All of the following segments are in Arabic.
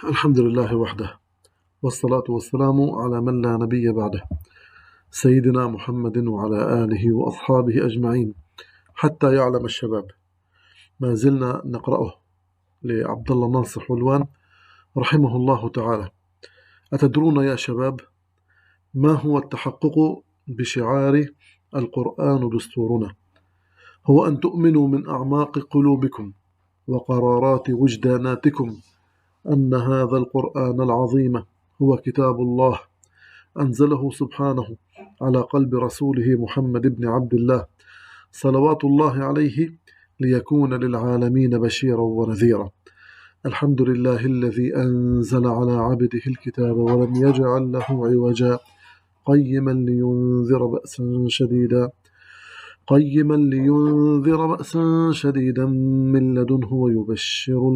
الحمد لله وحده، والصلاة والسلام على من لا نبي بعده، سيدنا محمد وعلى آله وأصحابه أجمعين. حتى يعلم الشباب، ما زلنا نقرأه لعبد الله ناصر حلوان رحمه الله تعالى. أتدرون يا شباب ما هو التحقق بشعار القرآن دستورنا؟ هو أن تؤمنوا من أعماق قلوبكم وقرارات وجداناتكم أن هذا القرآن العظيم هو كتاب الله أنزله سبحانه على قلب رسوله محمد بن عبد الله صلوات الله عليه ليكون للعالمين بشيرا ونذيرا. الحمد لله الذي أنزل على عبده الكتاب ولم يجعل له عوجا قيما لينذر بأسا شديدا من لدنه ويبشر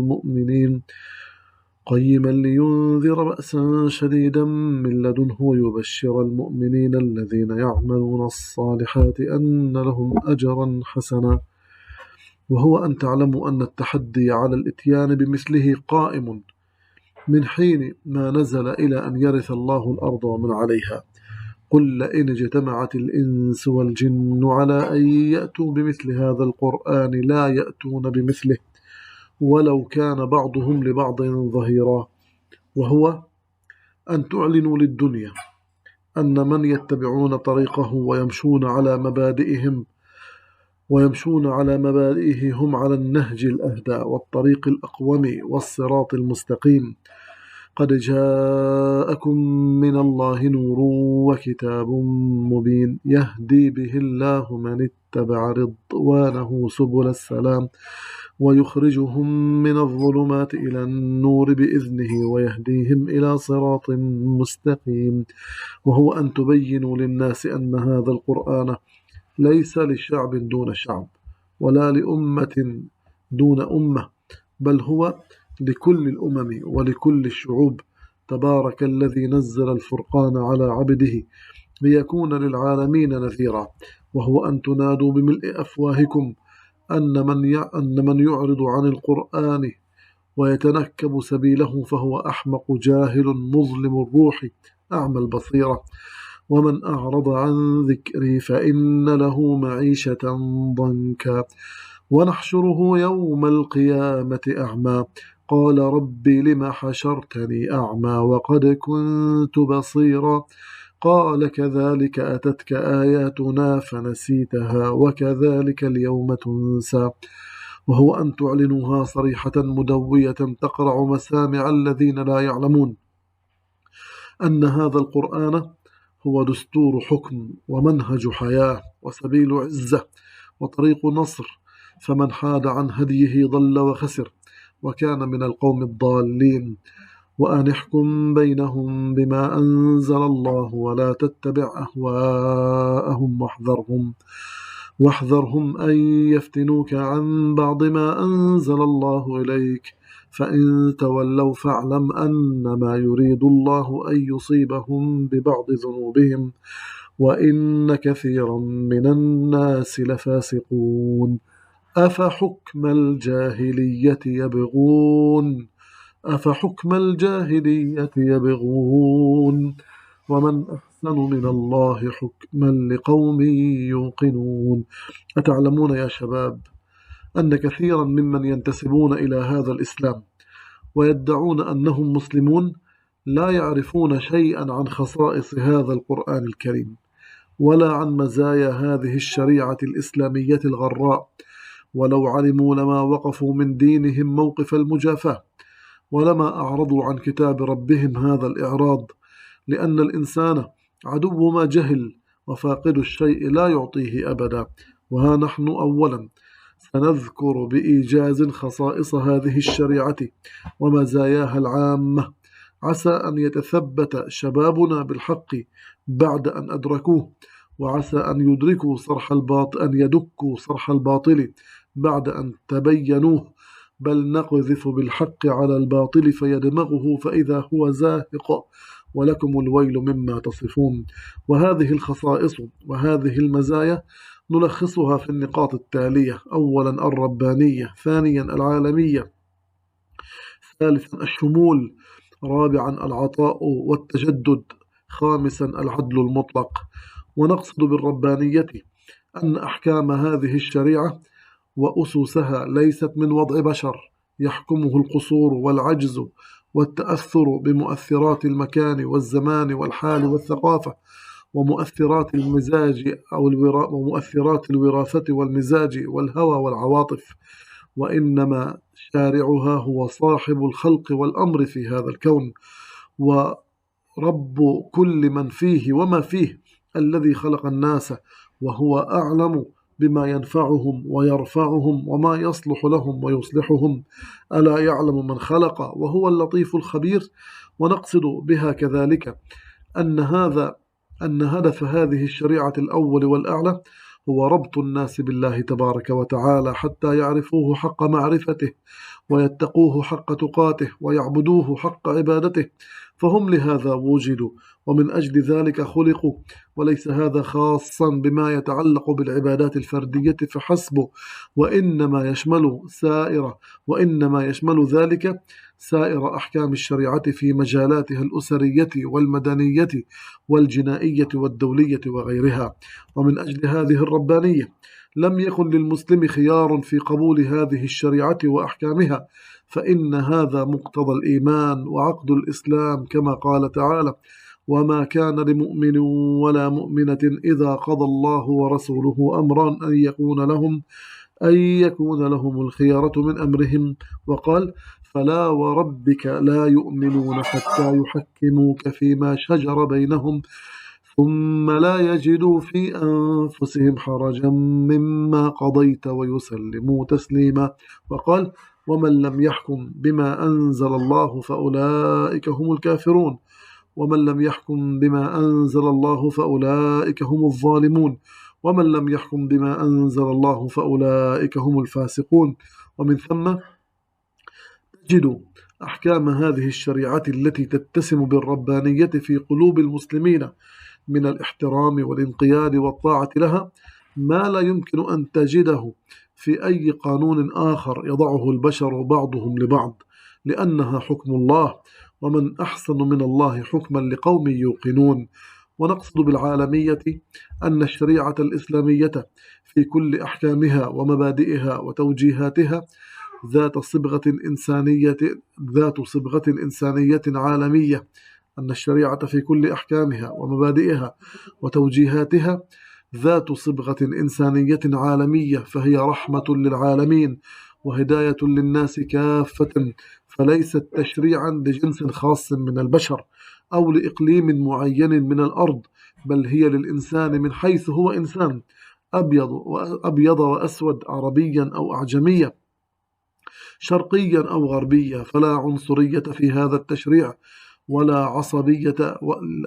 المؤمنين الذين يعملون الصالحات أن لهم أجرا حسنا. وهو أن تعلموا أن التحدي على الإتيان بمثله قائم من حين ما نزل إلى أن يرث الله الأرض ومن عليها. قل لئن اجتمعت الإنس والجن على أن يأتوا بمثل هذا القرآن لا يأتون بمثله ولو كان بعضهم لبعض ظهيرا. وهو أن تعلنوا للدنيا أن من يتبعون طريقه ويمشون على مبادئه هم على النهج الأهدى والطريق الأقوم والصراط المستقيم. قد جاءكم من الله نور وكتاب مبين يهدي به الله من اتبع رضوانه سبل السلام ويخرجهم من الظلمات إلى النور بإذنه ويهديهم إلى صراط مستقيم. وهو أن تبينوا للناس أن هذا القرآن ليس لشعب دون شعب ولا لأمة دون أمة، بل هو لكل الأمم ولكل الشعوب. تبارك الذي نزل الفرقان على عبده ليكون للعالمين نذيرا. وهو أن تنادوا بملء أفواهكم أن من يعرض عن القرآن ويتنكب سبيله فهو أحمق جاهل مظلم الروح أعمى البصيرة. ومن أعرض عن ذكري فإن له معيشة ضنكا ونحشره يوم القيامة أعمى قال رب لم حشرتني أعمى وقد كنت بصيرا قال كذلك أتتك آياتنا فنسيتها وكذلك اليوم تنسى. وهو أن تعلنوها صريحة مدوية تقرع مسامع الذين لا يعلمون أن هذا القرآن هو دستور حكم ومنهج حياة وسبيل عزة وطريق نصر، فمن حاد عن هديه ضل وخسر وكان من القوم الضالين. وأن احكم بينهم بما أنزل الله ولا تتبع أهواءهم واحذرهم أن يفتنوك عن بعض ما أنزل الله إليك فإن تولوا فاعلم أنما يريد الله أن يصيبهم ببعض ذنوبهم وإن كثيرا من الناس لفاسقون. أفحكم الجاهلية يبغون ومن أحسن من الله حكما لقوم يوقنون. أتعلمون يا شباب أن كثيرا ممن ينتسبون إلى هذا الإسلام ويدعون أنهم مسلمون لا يعرفون شيئا عن خصائص هذا القرآن الكريم ولا عن مزايا هذه الشريعة الإسلامية الغراء، ولو علموا لما وقفوا من دينهم موقف المجافاة ولما أعرضوا عن كتاب ربهم هذا الإعراض، لأن الإنسان عدو ما جهل وفاقد الشيء لا يعطيه أبدا. وها نحن أولا سنذكر بإيجاز خصائص هذه الشريعة ومزاياها العامة، عسى أن يتثبت شبابنا بالحق بعد أن أدركوه، وعسى أن يدكوا صرح الباطل بعد أن تبينوه، بل نقذف بالحق على الباطل فيدمغه فإذا هو زاهق ولكم الويل مما تصفون. وهذه الخصائص وهذه المزايا نلخصها في النقاط التالية: أولا الربانية، ثانيا العالمية، ثالثا الشمول. رابعا العطاء والتجدد. خامسا العدل المطلق. ونقصد بالربانية أن أحكام هذه الشريعة وأسسها ليست من وضع بشر يحكمه القصور والعجز والتأثر بمؤثرات المكان والزمان والحال والثقافة ومؤثرات المزاج ومؤثرات الوراثة والمزاج والهوى والعواطف، وإنما شارعها هو صاحب الخلق والأمر في هذا الكون، ورب كل من فيه وما فيه، الذي خلق الناس وهو أعلم بما ينفعهم ويرفعهم وما يصلح لهم ويصلحهم. ألا يعلم من خلق وهو اللطيف الخبير. ونقصد بها كذلك أن هدف هذه الشريعة الأول والأعلى هو ربط الناس بالله تبارك وتعالى حتى يعرفوه حق معرفته ويتقوه حق تقاته ويعبدوه حق عبادته، فهم لهذا وجدوا ومن أجل ذلك خلقوا. وليس هذا خاصا بما يتعلق بالعبادات الفردية فحسب، وإنما يشمل ذلك سائر أحكام الشريعة في مجالاتها الأسرية والمدنية والجنائية والدولية وغيرها. ومن أجل هذه الربانية لم يكن للمسلم خيار في قبول هذه الشريعة وأحكامها، فإن هذا مقتضى الإيمان وعقد الإسلام، كما قال تعالى: وما كان لمؤمن ولا مؤمنة إذا قضى الله ورسوله أمرا أن يكون لهم الخيارة من أمرهم. وقال: فلا وربك لا يؤمنون حتى يحكموك فيما شجر بينهم ثم لا يجدوا في أنفسهم حرجا مما قضيت ويسلموا تسليما. وقال: ومن لم يحكم بما أنزل الله فأولئك هم الكافرون، ومن لم يحكم بما أنزل الله فأولئك هم الظالمون، ومن لم يحكم بما أنزل الله فأولئك هم الفاسقون. ومن ثم تجد أحكام هذه الشريعة التي تتسم بالربانية في قلوب المسلمين من الاحترام والانقياد والطاعة لها ما لا يمكن أن تجده في أي قانون آخر يضعه البشر بعضهم لبعض، لأنها حكم الله، ومن أحسن من الله حكما لقوم يوقنون. ونقصد بالعالمية أن الشريعة الإسلامية في كل أحكامها ومبادئها وتوجيهاتها ذات صبغة إنسانية عالمية. أن الشريعة في كل أحكامها ومبادئها وتوجيهاتها ذات صبغة إنسانية عالمية، فهي رحمة للعالمين وهداية للناس كافة، فليست تشريعا لجنس خاص من البشر أو لإقليم معين من الأرض، بل هي للإنسان من حيث هو إنسان، أبيض وأسود، عربيا أو أعجميا، شرقيا أو غربيا. فلا عنصرية في هذا التشريع ولا عصبية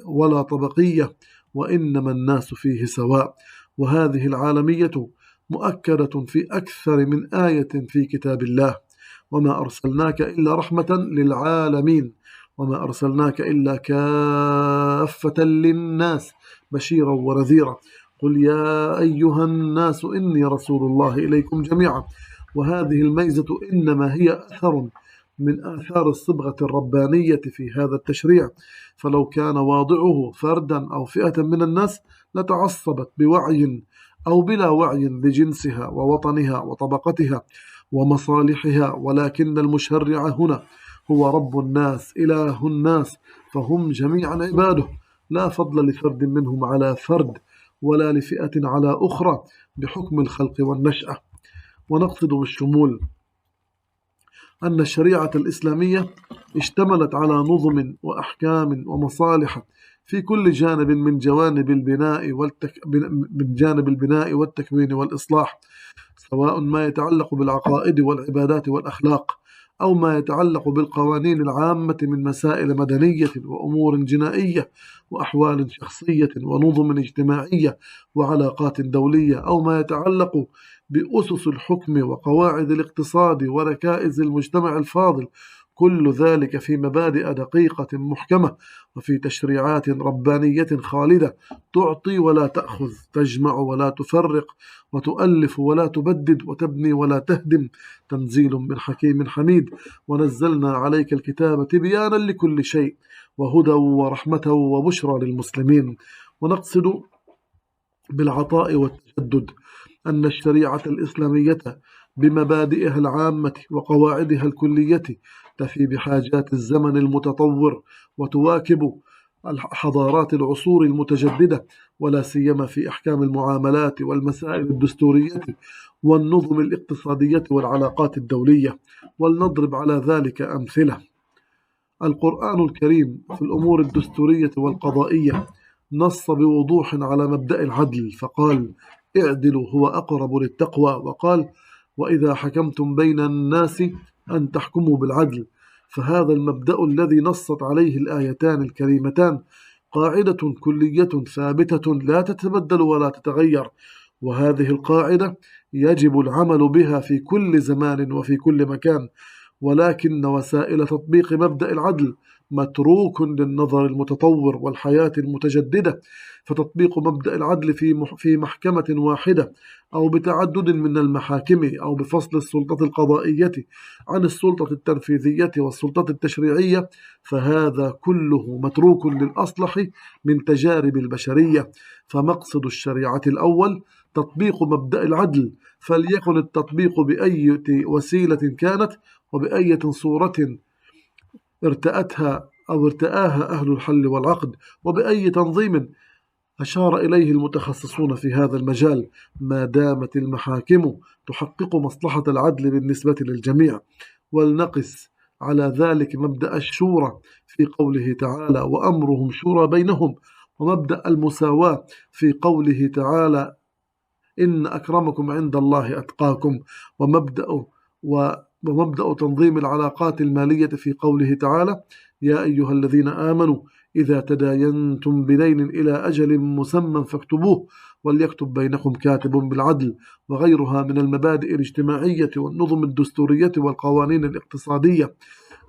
ولا طبقية، وإنما الناس فيه سواء. وهذه العالمية مؤكدة في أكثر من آية في كتاب الله: وما أرسلناك إلا رحمة للعالمين، وما أرسلناك إلا كافة للناس بشيرا ونذيرا. قل يا أيها الناس إني رسول الله إليكم جميعا. وهذه الميزة إنما هي أثر من آثار الصبغة الربانية في هذا التشريع، فلو كان واضعه فردا أو فئة من الناس لتعصبت بوعي أو بلا وعي لجنسها ووطنها وطبقتها ومصالحها، ولكن المشرع هنا هو رب الناس إله الناس، فهم جميعا عباده، لا فضل لفرد منهم على فرد ولا لفئة على أخرى بحكم الخلق والنشأة. ونقصد بالشمول أن الشريعة الإسلامية اشتملت على نظم وأحكام ومصالح في كل جانب من جوانب البناء والتكوين والإصلاح، سواء ما يتعلق بالعقائد والعبادات والأخلاق، أو ما يتعلق بالقوانين العامة من مسائل مدنية وأمور جنائية وأحوال شخصية ونظم اجتماعية وعلاقات دولية، أو ما يتعلق بأسس الحكم وقواعد الاقتصاد وركائز المجتمع الفاضل كل ذلك في مبادئ دقيقة محكمة، وفي تشريعات ربانية خالدة، تعطي ولا تأخذ، تجمع ولا تفرق، وتؤلف ولا تبدد، وتبني ولا تهدم. تنزيل من حكيم حميد. ونزلنا عليك الكتاب تبيانا لكل شيء، وهدى ورحمة وبشرى للمسلمين. ونقصد بالعطاء والتجدد أن الشريعة الإسلامية بمبادئها العامة وقواعدها الكلية تفي بحاجات الزمن المتطور، وتواكب حضارات العصور المتجددة، ولا سيما في أحكام المعاملات والمسائل الدستورية والنظم الاقتصادية والعلاقات الدولية. ولنضرب على ذلك أمثلة. القرآن الكريم في الأمور الدستورية والقضائية نص بوضوح على مبدأ العدل، فقال: اعدلوا هو أقرب للتقوى. وقال: وإذا حكمتم بين الناس أن تحكموا بالعدل. فهذا المبدأ الذي نصت عليه الآيتان الكريمتان قاعدة كلية ثابتة لا تتبدل ولا تتغير، وهذه القاعدة يجب العمل بها في كل زمان وفي كل مكان، ولكن وسائل تطبيق مبدأ العدل متروك للنظر المتطور والحياة المتجددة. فتطبيق مبدأ العدل في محكمة واحدة، أو بتعدد من المحاكم، أو بفصل السلطة القضائية عن السلطة التنفيذية والسلطة التشريعية، فهذا كله متروك للأصلح من تجارب البشرية. فمقصد الشريعة الأول تطبيق مبدأ العدل، فليكن التطبيق بأي وسيلة كانت، وبأية صورة ارتآها أهل الحل والعقد، وبأي تنظيم أشار إليه المتخصصون في هذا المجال، ما دامت المحاكم تحقق مصلحة العدل بالنسبة للجميع. ولنقس على ذلك مبدأ الشورى في قوله تعالى: وأمرهم شورى بينهم، ومبدأ المساواة في قوله تعالى: إن أكرمكم عند الله أتقاكم، ومبدأ تنظيم العلاقات المالية في قوله تعالى: يا أيها الذين آمنوا إذا تداينتم بدين إلى أجل مسمى فاكتبوه وليكتب بينكم كاتب بالعدل، وغيرها من المبادئ الاجتماعية والنظم الدستورية والقوانين الاقتصادية.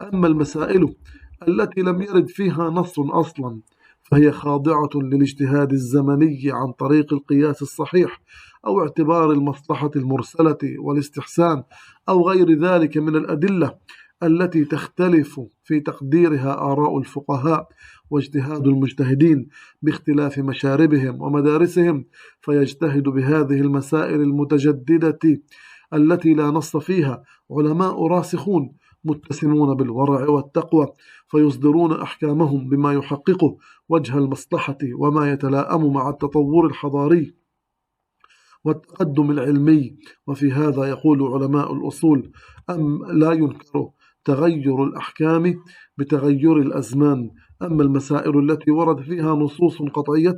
أما المسائل التي لم يرد فيها نص أصلا، فهي خاضعة للاجتهاد الزمني عن طريق القياس الصحيح، أو اعتبار المصلحة المرسلة والاستحسان، أو غير ذلك من الأدلة التي تختلف في تقديرها آراء الفقهاء واجتهاد المجتهدين باختلاف مشاربهم ومدارسهم. فيجتهد بهذه المسائل المتجددة التي لا نص فيها علماء راسخون متسمون بالورع والتقوى، فيصدرون أحكامهم بما يحقق وجه المصلحة وما يتلائم مع التطور الحضاري والتقدم العلمي. وفي هذا يقول علماء الأصول: لا ينكر تغير الأحكام بتغير الأزمان. أما المسائل التي ورد فيها نصوص قطعية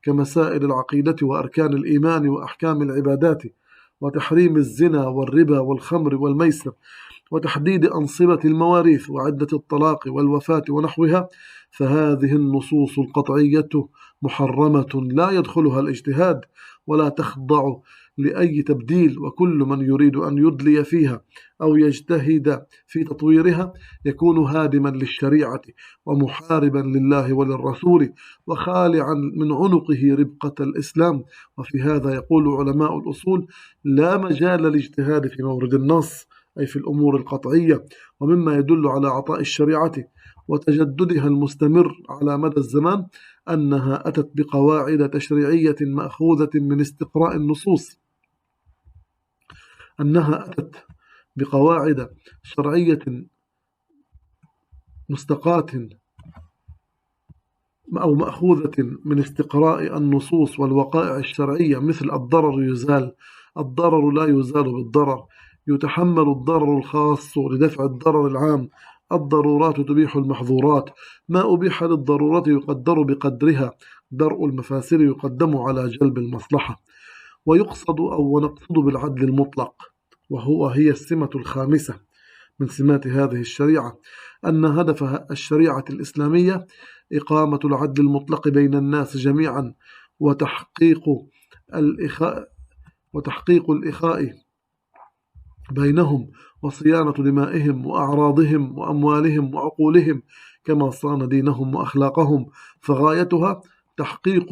كمسائل العقيدة وأركان الإيمان وأحكام العبادات، وتحريم الزنا والربا والخمر والميسر، وتحديد أنصبة المواريث، وعدة الطلاق والوفاة ونحوها، فهذه النصوص القطعية محرمة لا يدخلها الاجتهاد ولا تخضع لأي تبديل. وكل من يريد أن يدلي فيها أو يجتهد في تطويرها يكون هادما للشريعة ومحاربا لله وللرسول، وخالعا من عنقه ربقة الإسلام. وفي هذا يقول علماء الأصول: لا مجال للاجتهاد في مورد النص، أي في الأمور القطعية. ومما يدل على عطاء الشريعة وتجددها المستمر على مدى الزمان أنها أتت بقواعد تشريعية مأخوذة من استقراء النصوص، أنها أتت بقواعد شرعية مستقاة أو مأخوذة من استقراء النصوص والوقائع الشرعية، مثل: الضرر يزال، الضرر لا يزال بالضرر، يتحمل الضرر الخاص لدفع الضرر العام، الضرورات تبيح المحظورات، ما أبيح للضرورة يقدر بقدرها، درء المفاسد يقدم على جلب المصلحة. ونقصد بالعدل المطلق، هي السمة الخامسة من سمات هذه الشريعة، أن هدف الشريعة الإسلامية إقامة العدل المطلق بين الناس جميعا، وتحقيق الإخاء بينهم، وصيانة دمائهم وأعراضهم وأموالهم وعقولهم، كما صان دينهم وأخلاقهم، فغايتها تحقيق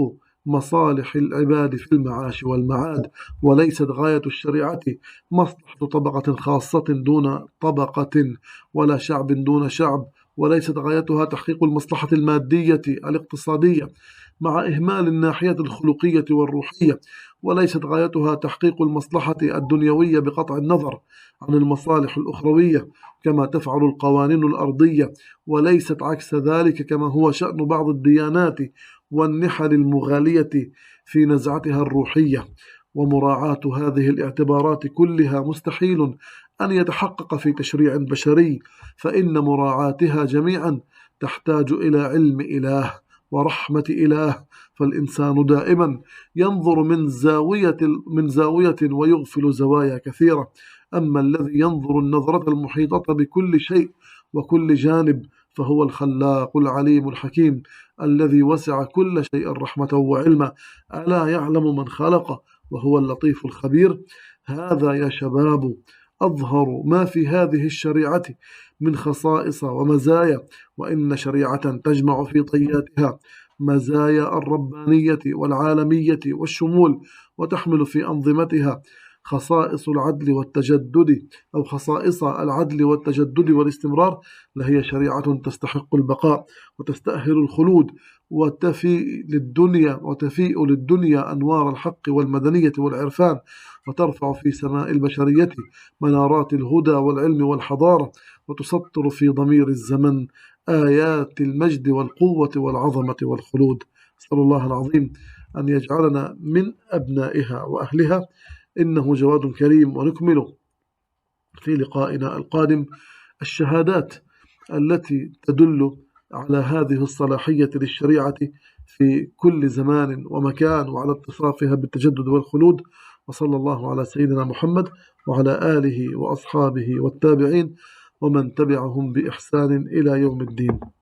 مصالح العباد في المعاش والمعاد، وليست غاية الشريعة مصلحة طبقة خاصة دون طبقة، ولا شعب دون شعب، وليست غايتها تحقيق المصلحة المادية الاقتصادية مع إهمال الناحية الخلقية والروحية، وليست غايتها تحقيق المصلحة الدنيوية بقطع النظر عن المصالح الأخروية كما تفعل القوانين الأرضية، وليست عكس ذلك كما هو شأن بعض الديانات والنحل المغالية في نزعتها الروحية. ومراعاة هذه الاعتبارات كلها مستحيل أن يتحقق في تشريع بشري، فإن مراعاتها جميعا تحتاج إلى علم إله ورحمة إله، فالإنسان دائما ينظر من زاوية ويغفل زوايا كثيرة، أما الذي ينظر النظرة المحيطة بكل شيء وكل جانب فهو الخلاق العليم الحكيم الذي وسع كل شيء رحمة وعلما. ألا يعلم من خلق وهو اللطيف الخبير؟ هذا يا شباب أظهر ما في هذه الشريعة من خصائص ومزايا، وإن شريعة تجمع في طياتها مزايا الربانية والعالمية والشمول، وتحمل في أنظمتها خصائص العدل والتجدد خصائص العدل والتجدد والاستمرار، لهي شريعة تستحق البقاء وتستأهل الخلود، وتفيء للدنيا أنوار الحق والمدنية والعرفان، وترفع في سماء البشرية منارات الهدى والعلم والحضارة، وتسطر في ضمير الزمن آيات المجد والقوة والعظمة والخلود. أسأل الله العظيم أن يجعلنا من أبنائها وأهلها، إنه جواد كريم. ونكمل في لقائنا القادم الشهادات التي تدل على هذه الصلاحية للشريعة في كل زمان ومكان، وعلى اتصافها بالتجدد والخلود. وصلى الله على سيدنا محمد وعلى آله وأصحابه والتابعين ومن تبعهم بإحسان إلى يوم الدين.